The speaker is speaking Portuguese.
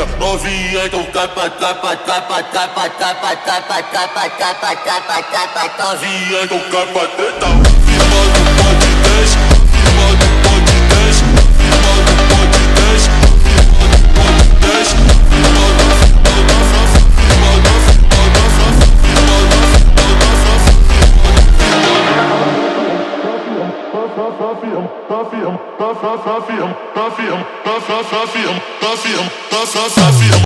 novinha, novinha, então capa, capa, capa, capa, capa, capa, capa, capa, capa, capa, novinha, então capa, teta. Firma no podcast, firma no podcast, firma no podcast, firma no podcast.